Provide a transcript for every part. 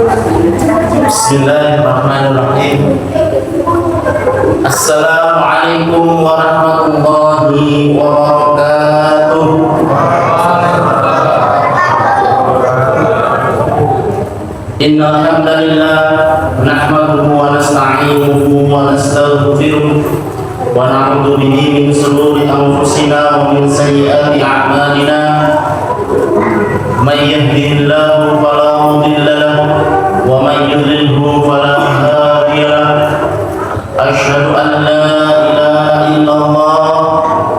Bismillahirrahmanirrahim. Assalamualaikum warahmatullahi wabarakatuh. Innal hamdalillah nahmaduhu wa nasta'inuhu wa nastaghfiruh wa na'udzu bihi min shururi anfusina wa min sayyiati a'malina. May yahdihillahu fala mudilla lahu wa may yudlilhu fala hadiya lahu. Asyhadu an la ilaha illallah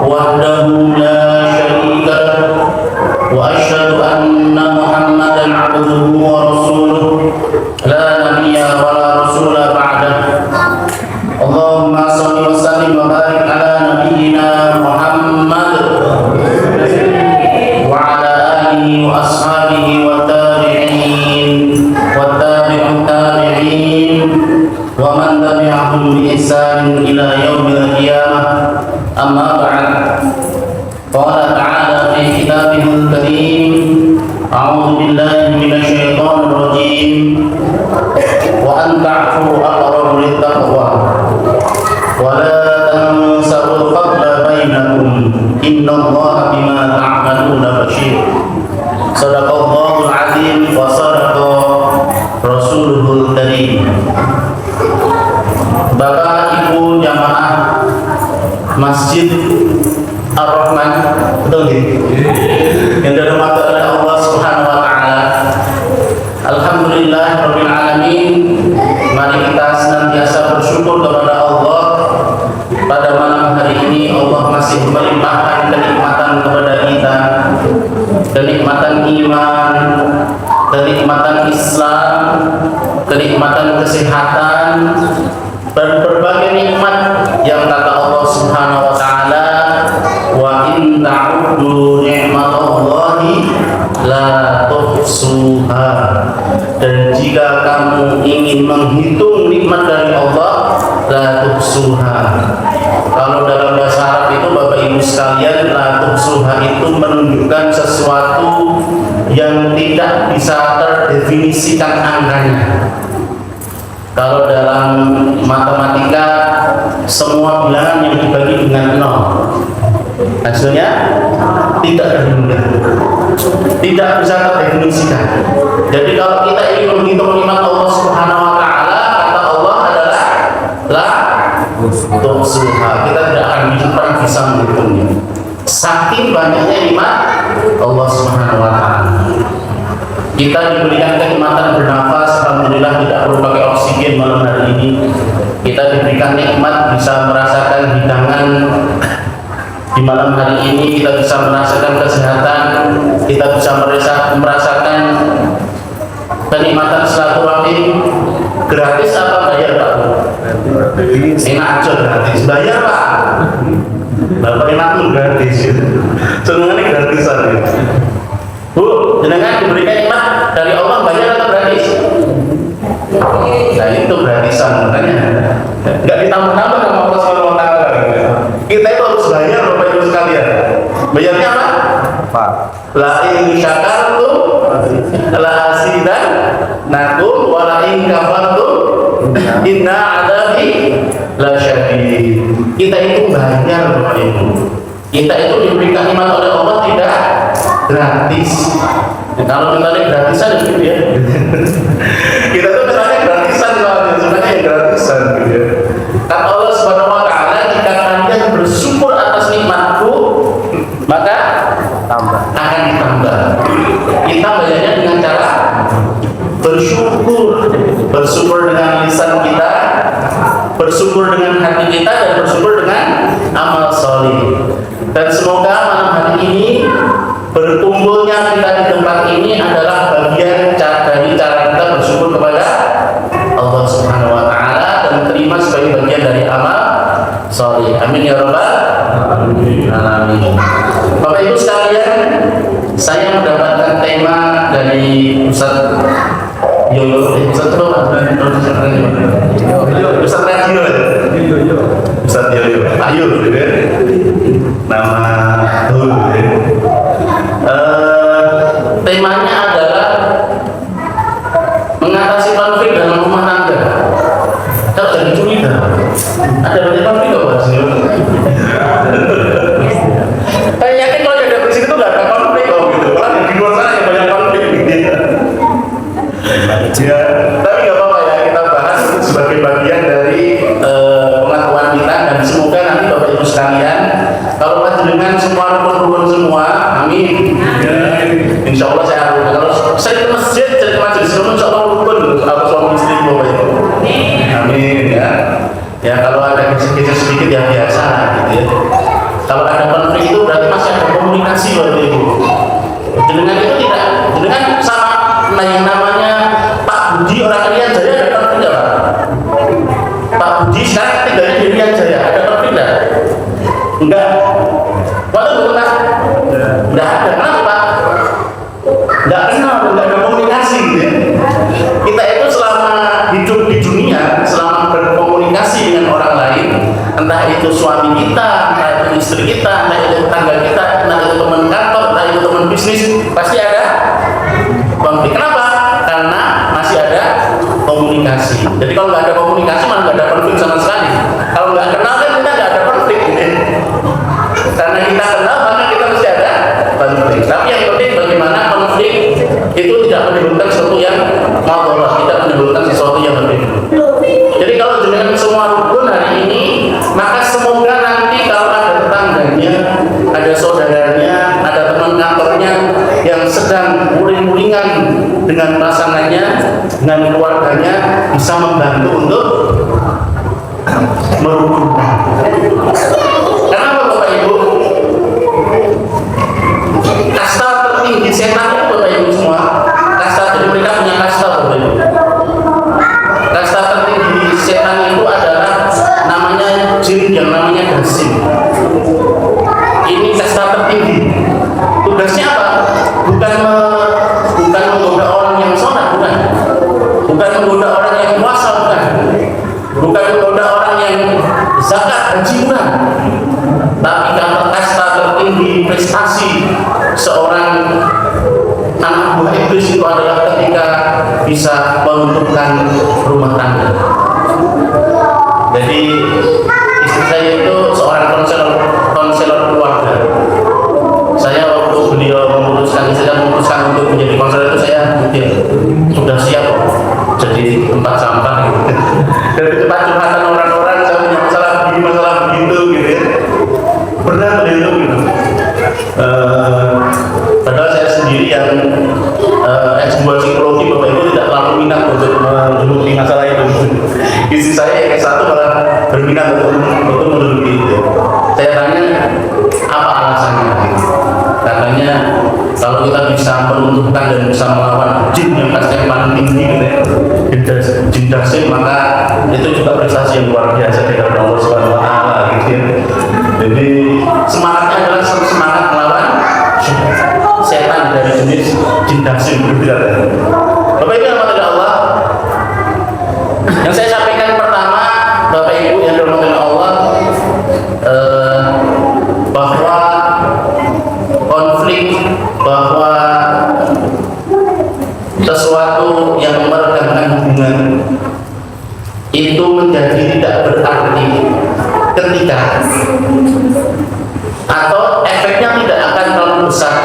wahdahu la syarika lahu wa asyhadu anna Muhammadan 'abduhu wa rasuluh la nabiyya wa la rasula ba'dahu. Allahumma shalli wa sallim wa barik ala nabiyyina Muhammad wa ala alihi wa ashabihi wa tabi'in wa tabi'ut tabi'in wa man tabi'ahum bi ihsan ila yaumil qiyamah. Amma ba'd. Qala ta'ala fi kitabihil karim, a'udzu billahi minasy syaithanir rajim, wa an ta'fu aqrabu lit-taqwa wa la tansawul fadla bainakum innallaha bima ta'maluna bashir. Shadaqallahul azim wa shadaqa rasuluhul karim. Bapak Ibu jamaah Masjid Ar-Rahman, betul nggih? Yang dirahmati oleh Allah Subhanahu wa taala. Alhamdulillah rabbil alamin. Mari kita senantiasa bersyukur kepada Allah. Pada malam hari ini Allah masih melimpahkan kenikmatan kepada kita. Kenikmatan iman, kenikmatan Islam, kenikmatan kesehatan, dan berbagai nikmat yang kata Allah Subhanahu wa taala, wa in ta'uddu ni'matallahi la tuhsuha. Dan jika kamu ingin menghitung nikmat dari Allah, la tuhsuha. Kalau dalam bahasa Arab itu Bapak Ibu sekalian, la tuhsuha itu menunjukkan sesuatu yang tidak bisa terdefinisikan angkanya. Kalau dalam matematika semua bilangan yang dibagi dengan 0 hasilnya tidak terhingga, tidak bisa terdefinisikan. Jadi kalau kita ingin menghitung nikmat Allah Subhanahu wa taala, kata Allah adalah la tuhsuha. Kita tidak akan pernah bisa menghitungnya. Saking banyaknya nikmat Allah Subhanahu wa taala. Kita diberikan kenikmatan bernafas, alhamdulillah tidak perlu pakai oksigen malam hari ini. Kita diberikan nikmat bisa merasakan hidangan di malam hari ini, kita bisa merasakan kesehatan, kita bisa merasakan kenikmatan silaturahim. Gratis apa bayar Pak? Enak aja gratis. Bayar Pak? Bapak enak tuh gratis. Senengnya gratisan ya. Bu, jenengan diberikan nikmat dari Allah, bayar atau gratis? Nah itu gratisan, makanya nggak ditambah-tambah sama Allah Subhanahu wa taala. Kita itu harus bayar Bapak Ibu sekalian. Bayarnya apa? Pak. La in syakartum la azidannakum wa la in kafartum inna adzabi la syadid. Kita itu bayar Bapak Ibu. Kita itu diberikan nikmat oleh Allah tidak gratis. Kalau misalnya gratisan gitu ya. Kita tuh misalnya gratisan, sebenarnya gratisan gitu ya. Kata Allah Subhanahu wa taala, jika kalian bersyukur atas nikmatku, maka akan ditambah. Kita bayarnya dengan cara bersyukur. Bersyukur dengan lisan kita, bersyukur dengan hati kita, dan bersyukur dengan amal soleh. Dan semoga malam hari ini berkumpulnya kita di tempat ini adalah bagian dari cara kita bersyukur kepada Allah Subhanahu wa taala dan terima sebagai bagian dari amal soleh. Amin ya rabbal alamin. Bapak Ibu sekalian, saya mendapatkan tema dari Ustaz Yoyo, Ustaz Radio, Ustaz Yoyo, Ayo, nama Dul. Temanya adalah mengatasi Ada banyak konflik kok Mas. Saya yakin kalau ada di sini tuh nggak ada konflik kok gitu. Malah di luar sana yang banyak konflik gitu. Ya, tapi nggak apa-apa ya, kita bahas itu sebagai bagian dari pengetahuan kita, dan semoga nanti Bapak Ibu sekalian, kalau panjenengan semua rukun-rukun semua, amin. Insya Allah saya harus, kalau saya ke masjid, saya ke majelis ilmu, insya Allah rukun aku suami istri Bapak Ibu. Amin ya. Ya kalau ada kisah-kisah sedikit ya biasa gitu ya. Kalau ada konflik itu berarti masih ada komunikasi Bapak Ibu. Dengan itu tidak, dengan sama yang namanya Pak Budi orang Irian Jaya ada konflik nggak Pak? Pak Budi sekarang tinggalnya di Irian Jaya, ada konflik nggak? Enggak. Waktu itu Pak? Enggak ada. Kenapa Pak? Enggak kenal, enggak ada komunikasi gitu ya. Kita itu selama hidup di dunia, selama berkomunikasi dengan orang lain, entah itu suami kita, entah itu istri kita, entah itu tetangga kita, entah itu teman kantor, entah itu teman bisnis, pasti ada konflik. Kenapa? Karena masih ada komunikasi. Jadi kalau nggak ada komunikasi, malah nggak ada konflik sama sekali. Kalau nggak kenal kan kita nggak ada konflik. Karena kita kenal, maka kita mesti ada konflik. Tapi yang penting bagaimana konflik itu tidak menimbulkan sesuatu yang masalah, tidak menimbulkan sesuatu yang lebih. Jadi kalau dengan semua rukun hari ini, maka semoga nanti kalau ada tetangganya, ada saudaranya, ada teman kantornya yang sedang uring-uringan dengan pasangannya, dengan keluarganya, bisa membantu untuk merukunkan. Kenapa Bapak Ibu? Kasta tertinggi setan itu Bapak Ibu semua, kasta, jadi mereka punya kasta Bapak Ibu. Kasta tertinggi setan itu adalah namanya jin yang namanya dasim. Ini kasta tertinggi. Tugasnya apa? Bukan menggoda orang yang sholat, bukan menggoda orang yang puasa, bukan menggoda orang yang zakat haji, bukan. Tapi karena kasta tertinggi prestasi seorang anak buah iblis itu adalah ketika bisa menentukan rumah tangga. Jadi istri saya itu seorang konselor keluarga. Saya waktu beliau memutuskan untuk menjadi konselor itu, saya mungkin sudah siap jadi tempat sampah gitu. Dari tempat curhatan orang-orang, saya punya masalah begini, masalah begitu gitu ya. Pernah beliau gitu. Padahal saya sendiri yang S2 psikologi, Bapak Ibu tidak terlalu minat untuk menduduki masalah itu. Istri saya yang S1 malah berminat untuk menduduki itu. Saya tanya, apa alasannya? Katanya kalau kita bisa menentukan dan bisa melawan jin yang kasta yang paling tinggi gitu ya, jin dasim, maka itu juga prestasi yang luar biasa di hadapan Allah Subhanahu wa taala gitu ya. Jadi semangatnya adalah semangat melawan setan dari jenis jin dasim berbeda. Bapak Ibu yang dirahmati Allah, yang saya sampaikan pertama, Bapak Ibu yang dirahmati Allah, bahwa konflik, bahwa sesuatu yang meregangkan hubungan itu menjadi tidak berarti ketika atau efeknya tidak akan terlalu besar,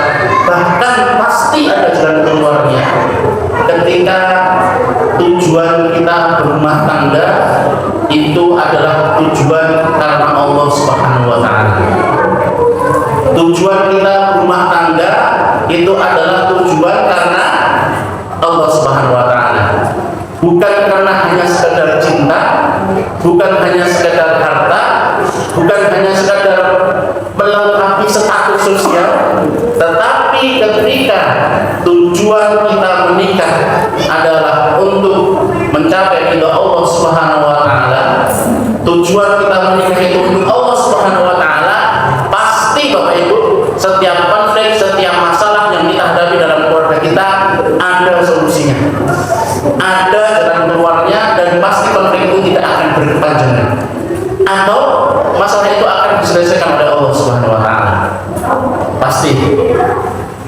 bahkan pasti ada jalan keluarnya ketika tujuan kita berumah tangga itu adalah tujuan karena Allah Subhanahu wa taala. Tujuan kita berumah tangga itu adalah tujuan karena Allah Subhanahu wa taala. Bukan karena hanya sekedar cinta, bukan hanya sekedar harta, bukan hanya sekedar melengkapi status sosial, tetapi ketika tujuan kita menikah adalah untuk mencapai ridha Allah Subhanahu wa taala, tujuan kita menikah itu untuk Allah Subhanahu wa taala, pasti Bapak Ibu, setiap konflik, setiap masalah yang kita hadapi dalam keluarga kita ada solusinya, ada jalan keluarnya, dan pasti konflik itu tidak akan berkepanjangan, atau masalah itu akan diselesaikan oleh Allah Subhanahu wa taala. Pasti.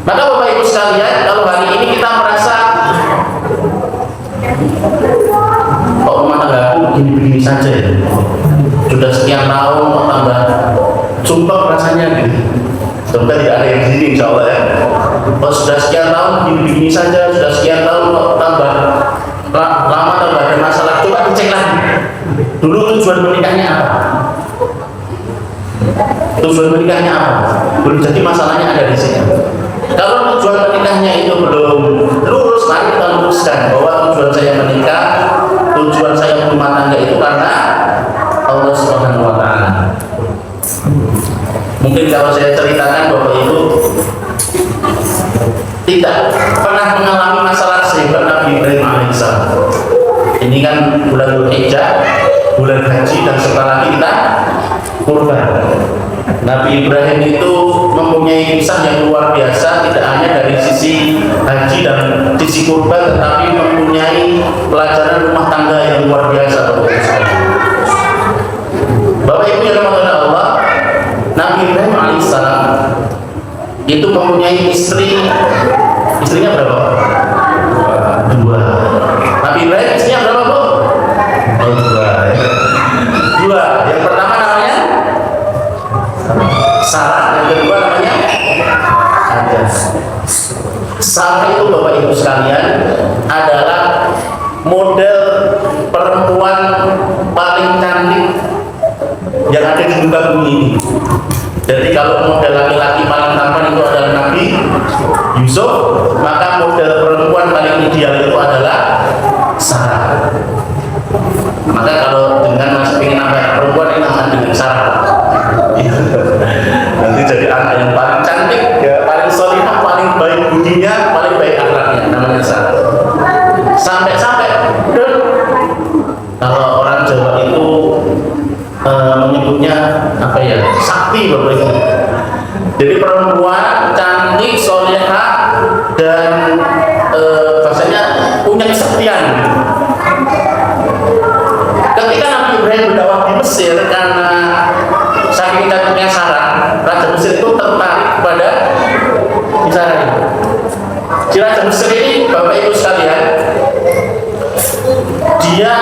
Maka Bapak Ibu sekalian, kalau hari ini kita merasa kok rumah tangga aku begini-begini saja ya, sudah sekian tahun kok tambah sumpah rasanya gitu. Semoga tidak ada yang di sini insya Allah ya. Oh, sudah sekian tahun begini saja, sudah sekian tahun kok tambah lama tambah ada masalah. Coba dicek lagi. Dulu tujuan menikahnya apa? Tujuan menikahnya apa? Belum jadi masalahnya ada di sini. Kalau tujuan menikahnya itu belum lurus, mari kita luruskan bahwa tujuan saya menikah, tujuan saya berumah tangga itu karena Allah Subhanahu wa Ta'ala. Mungkin kalau saya ceritakan bahwa itu tidak pernah mengalami masalah sehebat Nabi Ibrahim alaihissalam. Ini kan bulan Dzulhijjah, bulan haji, dan sebentar lagi kita kurban. Nabi Ibrahim itu mempunyai kisah yang luar biasa, tidak hanya dari sisi haji dan sisi kurban, tetapi mempunyai pelajaran rumah tangga yang luar biasa. Bapak Ibu yang dirahmati Allah, Nabi Ibrahim alaihissalam itu mempunyai istrinya berapa? Dua. Nabi Ibrahim istrinya berapa, Bu? Dua. Yang pertama namanya Sarah, yang kedua namanya Hajar. Sarah itu Bapak Ibu sekalian adalah model perempuan paling cantik yang ada di muka bumi ini. Jadi kalau model laki-laki paling tampan itu adalah Nabi Yusuf, maka model perempuan paling ideal itu adalah Sarah. Maka kalau dengan masih ingin anak perempuan, ini nama dengan Sarah. Nanti jadi anak yang paling cantik, ya, paling solihah, paling baik budinya, paling baik akhlaknya, namanya Sarah. Sampai-sampai kalau orang Jawa itu menyebutnya apa ya, sakti Bapak Ibu. Jadi perempuan cantik, solehah, dan bahasanya punya kesaktian. Ketika Nabi Ibrahim berdakwah di Mesir, karena saking cantiknya Sarah, Raja Mesir itu tertarik kepada Sarah ini. Si Raja Mesir ini Bapak Ibu sekalian, dia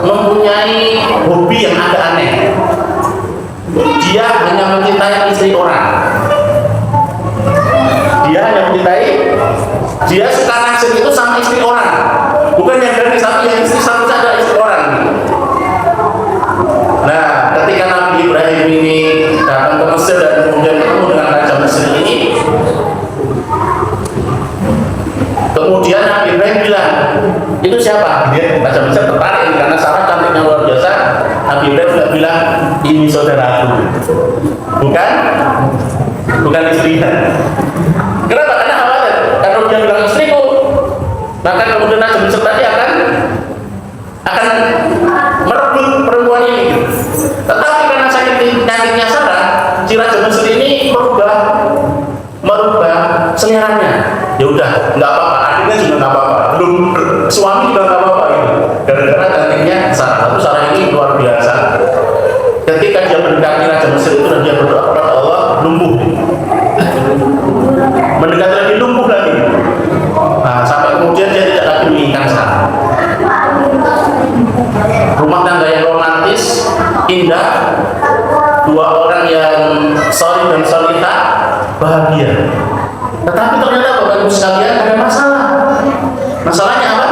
mempunyai hobi yang agak aneh. Dia hanya mencintai istri orang. Dia suka naksir itu sama istri orang, bukan yang dari tapi yang istri satu saja, istri orang. Nah, ketika Nabi Ibrahim ini datang ke Mesir dan kemudian ketemu dengan Raja Mesir ini, kemudian Nabi Ibrahim bilang, itu siapa? Dia Raja Mesir tertarik karena Sarah cantiknya luar biasa. Nabi Ibrahim juga bilang, ini saudaraku, bukan istrinya. Kenapa? Karena khawatir, karena dia bilang istriku, maka kemudian Raja Mesir tadi akan merebut perempuan ini. Tetapi karena saking cantiknya Sarah, si Raja Mesir ini merubah seleranya. Ya udah, nggak apa-apa, akhirnya juga nggak apa-apa, belum suami juga nggak apa-apa gitu. Gara-gara cantiknya Sarah. Tapi Sarah ini luar biasa. Ketika dia mendekati Raja Mesir itu dan dia berdoa kepada Allah, lumpuh. Mendekati lagi, lumpuh lagi. Nah, sampai kemudian dia tidak lagi menginginkan Sarah. Rumah tangga yang romantis, indah, dua orang yang solih dan solihah, bahagia. Tetapi ternyata Bapak Ibu sekalian ada masalah. Masalahnya apa?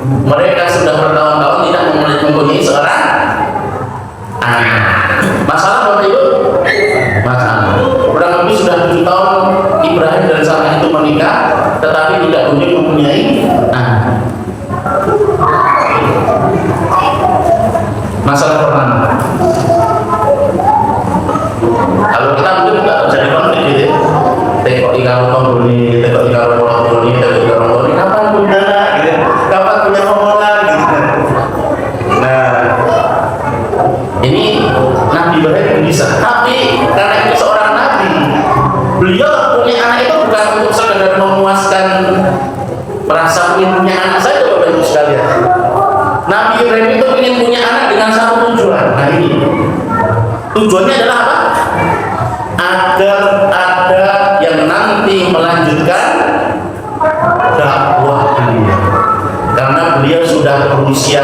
Mereka sudah bertahun-tahun tidak mempunyai seorang anak. Masalah Bapak Ibu? Masalah. Kurang lebih sudah 7 tahun Ibrahim dan Sarah itu menikah, tetapi tidak mempunyai anak. Masalah pertama. Kalau kita mungkin nggak terjadi konflik gitu ya. Tengok di karo tomboni, tengok di karo tomboni, tengok di karo tomboni. Kapan punya anak? Gitu. Kapan punya omongan? Gitu. Nah, ini Nabi Ibrahim bisa. Tapi karena ini seorang nabi, beliau punya anak itu bukan untuk sekedar memuaskan perasaan ingin punya anak saja, Bapak Ibu sekalian. Nabi Ibrahim itu ingin punya anak dengan satu tujuan. Nah ini tujuannya adalah apa? Agar ada yang nanti melanjutkan dakwah beliau. Karena beliau sudah berusia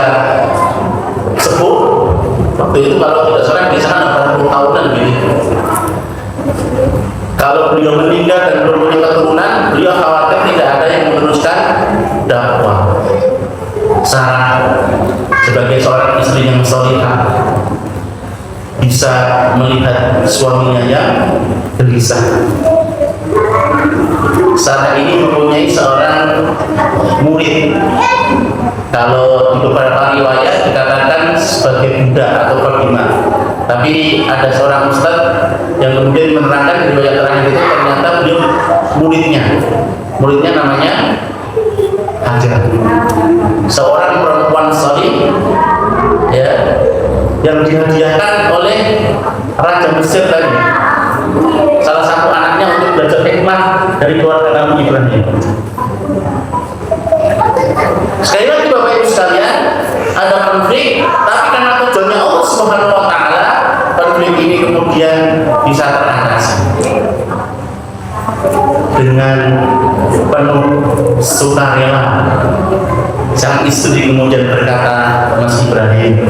sepuh, Waktu itu kalau tidak salah di sana 80 tahunan begitu. Kalau beliau meninggal dan belum punya keturunan, beliau khawatir tidak ada yang meneruskan dakwah. Sarah sebagai seorang istri yang salihah bisa melihat suaminya yang gelisah. Sarah ini mempunyai seorang murid. Kalau di beberapa riwayat dikatakan sebagai budak atau khadimah. Tapi ada seorang ustaz yang kemudian menerangkan di riwayat terakhir itu ternyata beliau muridnya. Muridnya namanya Hajar. Seorang perempuan salih ya, yang dihadiahkan oleh Raja Mesir tadi. Salah satu anaknya untuk belajar hikmah dari keluarga Nabi Ibrahim. Sekali lagi Bapak Ibu sekalian, ada konflik, tapi karena tujuannya Allah Subhanahu wa taala, konflik ini kemudian bisa teratasi dengan penuh sukarela. Sang istri kemudian berkata, Mas Ibrahim,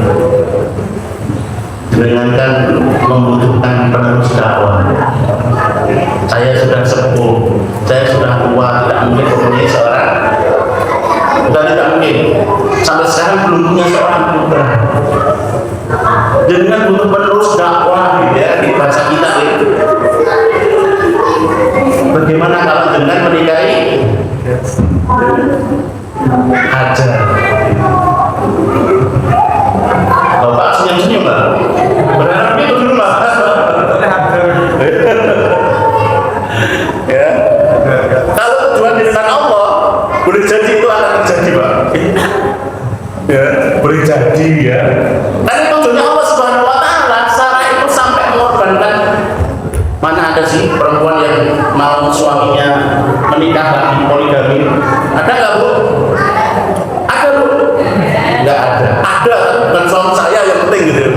jangankan membutuhkan penerus dakwah. Saya sudah sepuh, saya sudah tua, tidak mungkin mempunyai seorang. Sudah tidak mungkin. Sampai sekarang belum punya seorang putra. Dengan butuh penerus dakwah, gitu ya, di bahasa kita itu. Bagaimana kalau dengan menikahi Hajar? Bapak senyum-senyum, Pak. Berharap itu dulu, Pak. Ya. Kalau tujuan di depan Allah, boleh jadi itu akan terjadi, Pak. Ya, boleh jadi ya. Tapi tujuannya Allah Subhanahu wa taala, Sarah itu sampai mengorbankan. Mana ada sih perempuan yang mau suaminya menikah lagi poligami? Ada nggak, Bu? Ada, Bu? Nggak ada. Ada, bukan suami saya yang penting gitu.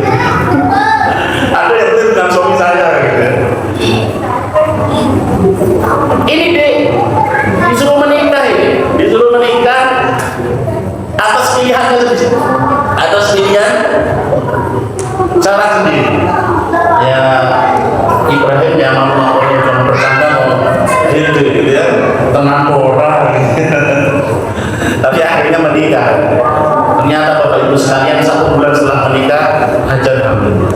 Ada yang penting bukan suami saya gitu. Ini deh, disuruh menikah ini, disuruh menikah atas pilihannya sendiri, atas pilihan cara sendiri. Ya, Ibrahim yang mau bercanda mau gitu ya, tenang pora gitu. Tapi akhirnya menikah. Ternyata Bapak Ibu sekalian 1 bulan setelah menikah Hajar hamil.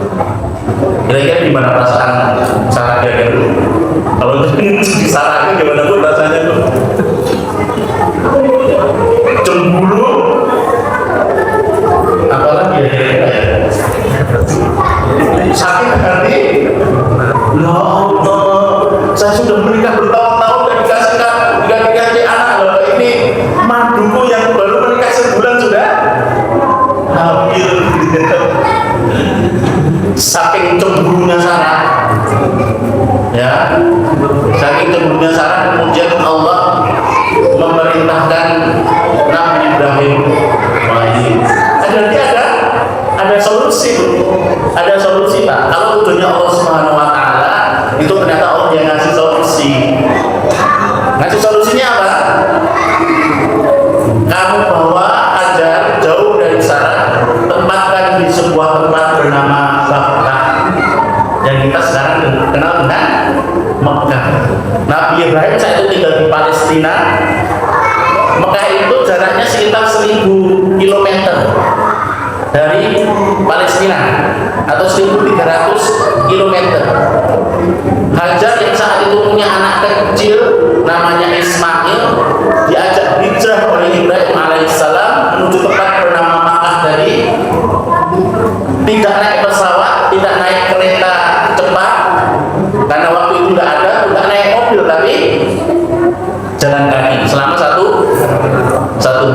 Kira-kira gimana perasaan Sarah dulu? Kalau di Sarah gimana Bu rasanya tuh? Cemburu, apalagi ya? Sakit hati. Ya Allah, saya sudah menikah bertahun-tahun dan dikasih anak loh. Ini manduku yang baru menikah sebulan sudah hamil. Saking cemburunya Sarah, ya, saking cemburunya Sarah, kemudian Allah memerintahkan Nabi Ibrahim. Wah, ini ada solusi, ada solusi, Pak. Kalau tujuannya Allah Subhanahu wa taala, itu ternyata Allah yang ngasih solusi. Ngasih solusinya apa? Kamu bawa Hajar jauh dari Sarah, tempatkan di sebuah tempat bernama Bakkah, yang kita sekarang kenal dengan Mekah. Nabi Ibrahim saat itu tinggal di Palestina. Mekah itu jaraknya sekitar 1000 km dari Palestina atau 1300 km. Hajar yang saat itu punya anak kecil namanya Ismail diajak hijrah oleh Ibrahim alaihissalam menuju tempat bernama Makkah dari tidak naik pesawat, tidak naik kereta cepat karena waktu itu tidak naik mobil, tapi jalan kaki selama satu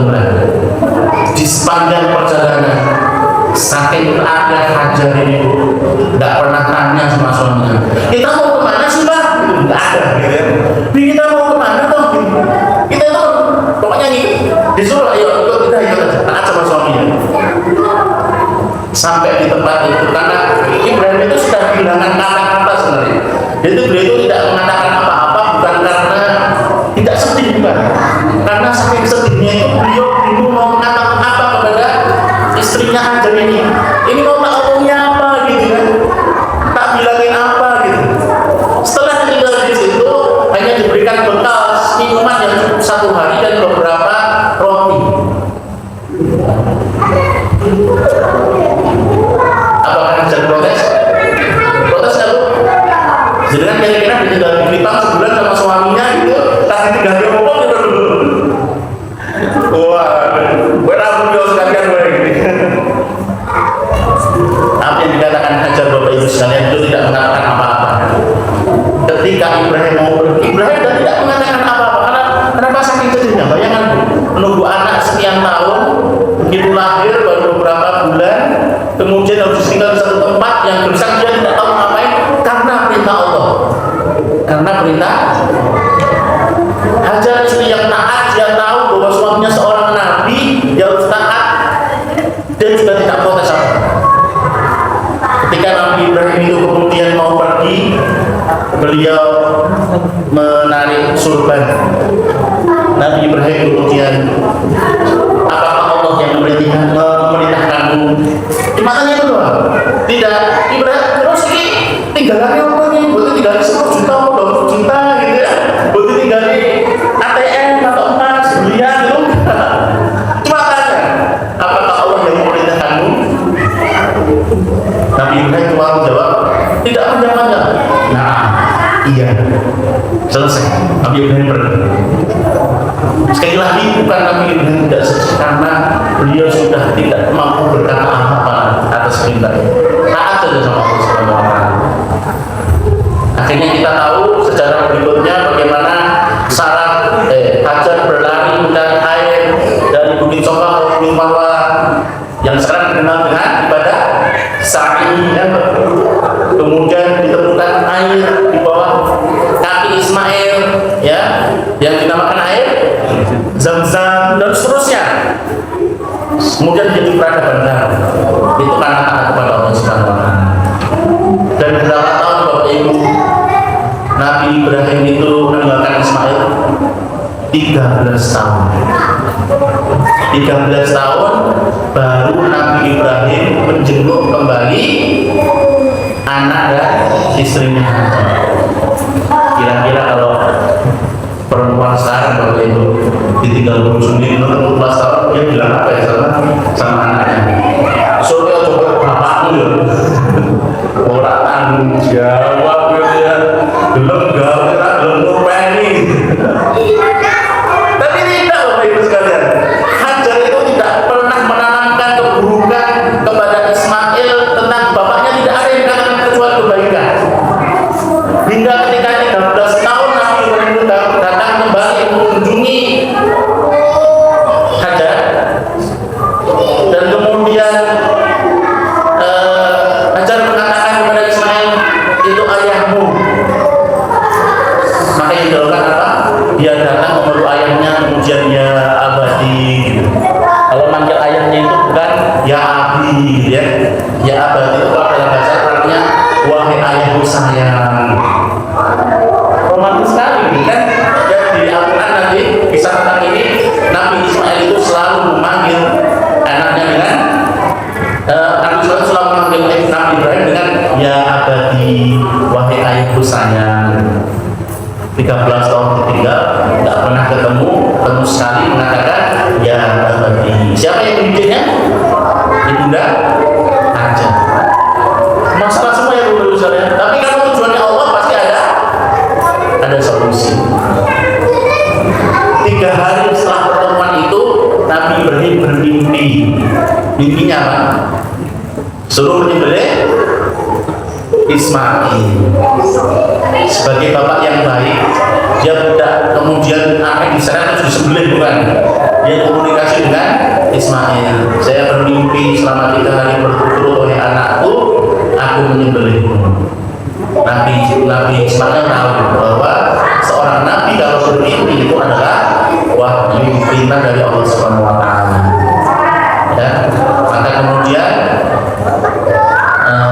bulan. Di sepanjang perjalanan, saking ada Hajar ini tidak pernah tanya sama suaminya, kita mau kemana sih Pak? Tidak ada gitu ya. Kita mau kemana toh? Kita itu pokoknya nih disuruh ayo ikut kita ikut aja, taat sama suaminya. Sampai di tempat itu karena Ibrahim itu sudah kehilangan kata-kata sebenarnya. Jadi beliau itu tidak mengatakan apa-apa bukan karena tidak sedih, bukan. Karena saking sedihnya itu beliau bingung mau mengatakan apa kepada istrinya Hajar ini. Ini mau tak omongnya lahir baru beberapa bulan, kemudian harus tinggal di satu tempat yang gersang, dia tidak tahu ngapain karena perintah Allah. Karena perintah Hajar, istri yang taat, dia tahu bahwa suaminya seorang nabi, dia harus taat, dan juga tidak protes apa. Ketika Nabi Ibrahim itu kemudian mau pergi, beliau menarik surban. Nabi Ibrahim kemudian, apakah Allah yang memerintahkanmu? Matanya itu doang. Tidak, Ibrahim terus ini tinggalannya apa nih? Berarti tinggal 10 juta atau 20 juta gitu ya. Berarti tinggal ATM atau emas, belian gitu. Cuma tanya, apakah Allah yang memerintahkanmu? Nabi Ibrahim cuma menjawab, tidak panjang-panjang. Nah, iya. Selesai. Nabi Ibrahim pergi. Sekali lagi bukan Nabi Ibrahim tidak sedih karena beliau sudah tidak mampu berkata apa atas perintah. Taat saja sama Allah Subhanahu wa Ta'ala. Akhirnya kita tahu sejarah berikutnya bagaimana Sarah Hajar berlari mencari air dari Bukit Sofa ke Bukit Marwa yang sekarang dikenal dengan ibadah sa'i, ya. Kemudian ditemukan air di bawah kaki Ismail, ya, yang dinamakan air Zam-Zam dan seterusnya. Kemudian jadi peradaban baru. Itu karena taat kepada Allah Subhanahu wa Ta'ala. Dan berapa tahun Bapak Ibu Nabi Ibrahim itu meninggalkan Ismail? 13 tahun. 13 tahun baru Nabi Ibrahim menjenguk kembali anak dan istrinya. Kira-kira kalau perempuan sekarang Bapak Ibu ditinggal sendiri 14 tahun, dia bilang apa ya sama anaknya? Soalnya coba bapakmu ya, orang tanggung jawab gitu ya, belum gawe, belum ngopeni. Tapi tidak Bapak Ibu sekalian, Hajar itu tidak pernah menanamkan keburukan kepada Ismail tentang bapaknya, tidak ada yang dikatakan kecuali kebaikan. Hingga ketika 13 tahun Nabi Ibrahim datang kembali mengunjungi Hajar, dan kemudian Hajar mengatakan kepada Ismail, itu ayahmu. Maka yang dilakukan apa? Dia datang memeluk ayahnya, kemudian ya abadi. Kalau manggil ayahnya itu bukan ya abi, ya. Ya abadi itu kalau dalam bahasa Arabnya wahai ayahku sayang. Romantis sekali kan? Dan di Al-Quran nanti kisah tentang ini, Nabi Ismail itu selalu memanggil anaknya dengan Nabi Ismail selalu memanggil Nabi Ibrahim dengan ya abadi, wahai ayahku sayang. 13 tahun ditinggal, tidak pernah ketemu sekali mengatakan ya abadi. Siapa yang mendidiknya? Ibunda Hajar. Masalah semua yang dulu saya. Tapi kalau tujuannya Allah pasti ada solusi. 3 hari setelah pertemuan itu Nabi Ibrahim bermimpi. Mimpinya apa? Suruh menyembelih Ismail. Sebagai bapak yang baik, dia tidak kemudian apa diserang terus disembelih, bukan. Dia komunikasi dengan Ismail. Saya bermimpi selama 3 hari berturut-turut oleh anakku, aku menyembelihmu. Nabi Ismail tahu bahwa seorang nabi kalau bermimpi itu adalah wahyu perintah dari Allah Subhanahu wa Ta'ala. Ya, maka kemudian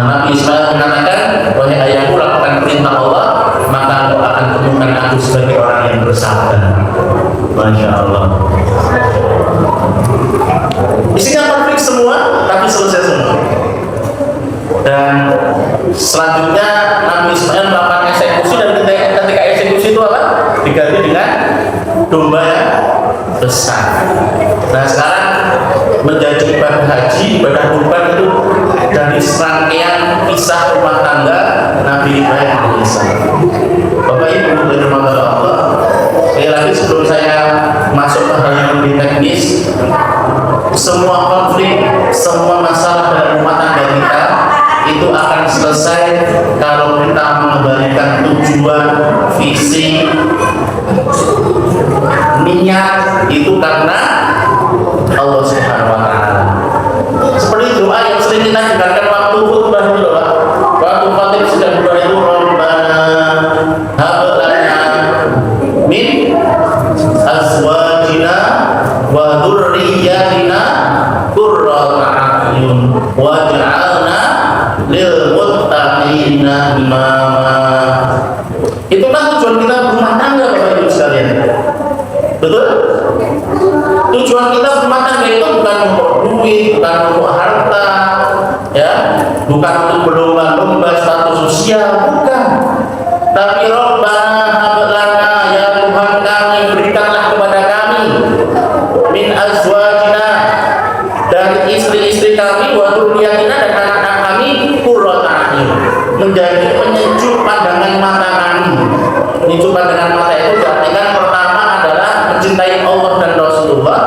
Nabi Ismail mengatakan, wahai ayahku, lakukan perintah Allah, maka engkau akan temukan aku sebagai orang yang bersabar. Masya Allah. Isinya konflik semua, tapi selesai semua. Dan selanjutnya Nabi Ismail melakukan eksekusi, dan ketika eksekusi itu apa? Diganti dengan domba yang besar. Nah sekarang menjadi ibadah haji, ibadah kurban itu dari serangkaian kisah rumah tangga Nabi Ibrahim alaihissalam. Bapak Ibu dari rumah Allah, sekali lagi sebelum saya masuk ke hal yang lebih teknis, semua konflik, semua masalah dalam rumah tangga kita itu akan selesai kalau kita mengembalikan tujuan, visi, niat itu karena Allah Subhanahu wa Ta'ala. waj'alna lil muttaqina imama. Itulah tujuan kita berumah tangga, Bapak Ibu sekalian. Betul? Tujuan kita berumah tangga itu bukan untuk duit, bukan untuk harta, ya, bukan untuk berlomba-lomba status sosial, bukan. Tapi Rabbana hab lana, ya Tuhan kami, berikanlah kepada kami min azwajina, dari istri-istri kami, wa dzurriyyatina, dan anak-anak kami, qurrata a'yun, menjadi penyejuk pandangan mata kami. Penyejuk pandangan mata itu diartikan pertama adalah mencintai Allah dan Rasulullah,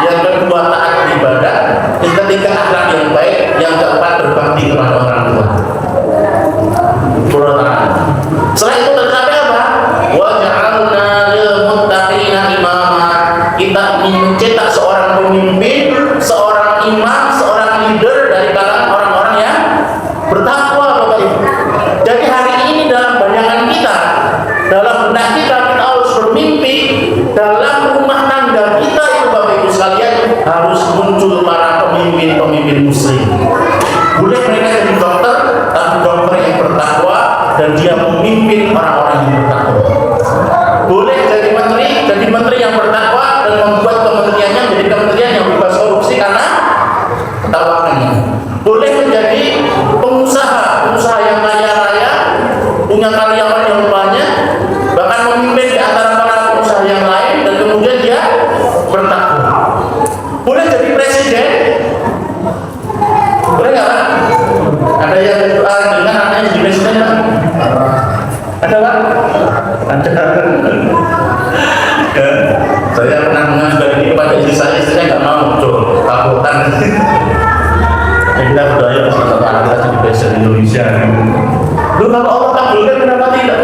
yang kedua taat beribadah, yang ketiga akhlak yang baik, yang keempat berbakti kepada orang tua. Qurrata a'yun. Setelah itu tercapai apa? Waj'alna lil muttaqina imama. Kita ingin mencetak seorang pemimpin, seorang imam, seorang leader dari kalangan orang-orang yang bertakwa, Bapak Ibu. Jadi hari ini dalam bayangan kita, dalam benak kita harus bermimpi dalam rumah tangga kita itu, Bapak Ibu sekalian, harus muncul para pemimpin-pemimpin muslim. Boleh mereka jadi dokter, tapi dokter yang bertakwa dan dia memimpin orang-orang yang bertakwa. Boleh jadi menteri yang bertakwa dan membuat kementeriannya menjadi kementerian yang bebas korupsi karena ketakwaannya. Boleh menjadi pengusaha yang kaya raya, punya karyawan yang banyak, bahkan memimpin di antara para pengusaha yang lain, dan kemudian dia bertakwa. Boleh jadi presiden. Boleh nggak, Pak? Ada yang berdoa dengan anaknya jadi presiden, Pak? Ada, Pak? Ada. Saya pernah mengajukan ini pada istri saya nggak mau, coba takutan. Kita berdoa ya salah satu anak kita jadi presiden Indonesia. Lu kalau Allah kabulkan, kenapa tidak?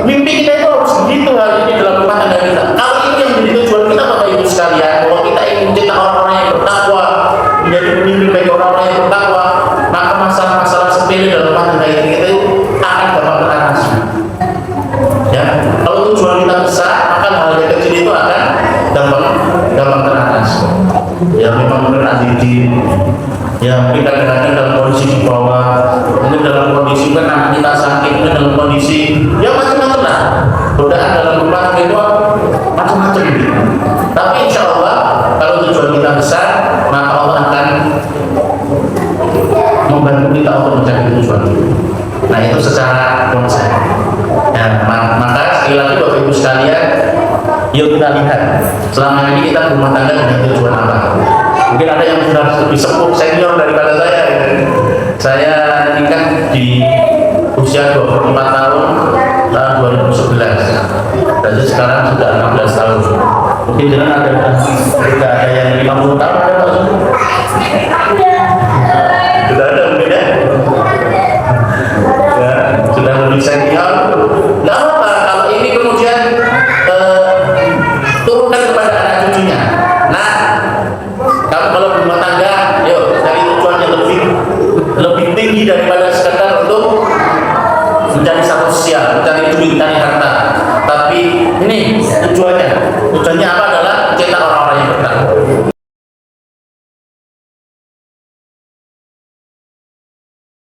Mimpi kita itu harus begitu hari ini dalam rumah tangga kita. Kalau ini yang menjadi tujuan kita, Bapak Ibu sekalian, kalau kita ingin mencetak orang-orang yang bertakwa, menjadi pemimpin bagi orang-orang yang bertakwa, maka masalah-masalah sepele dalam rumah tangga kita itu akan gampang teratasi. Ya, kalau tujuan kita besar, maka hal yang kecil itu akan gampang teratasi. Ya, memang benar Aditi. Ya, mungkin kadang-kadang dalam kondisi di bawah, mungkin dalam kondisi kan anak kita sakit, mungkin dalam kondisi ya macam-macam lah. Godaan dalam rumah tangga itu macam-macam gitu. Tapi insya Allah kalau tujuan kita besar, maka Allah akan membantu kita untuk mencapai tujuan itu. Nah, itu secara konsep. Ya, maka sekali lagi Bapak Ibu sekalian, yuk kita lihat selama ini kita berumah tangga dengan tujuan apa. Mungkin ada yang sudah lebih sepuh, senior daripada saya. Saya nikah di usia 24 tahun tahun 2011. Dan sekarang sudah 16 tahun. Mungkin jangan ada yang 50 tahun, ada Pak? Sudah ada mungkin ya? Ya, sudah lebih senior. Nggak apa kalau ini kemudian turunkan kepada anak cucunya. Nah, kalau berumah tangga, yuk cari tujuan yang lebih tinggi daripada sekedar untuk mencari status sosial, mencari duit, mencari harta. Tapi ini tujuannya apa adalah mencetak orang-orang yang bertakwa.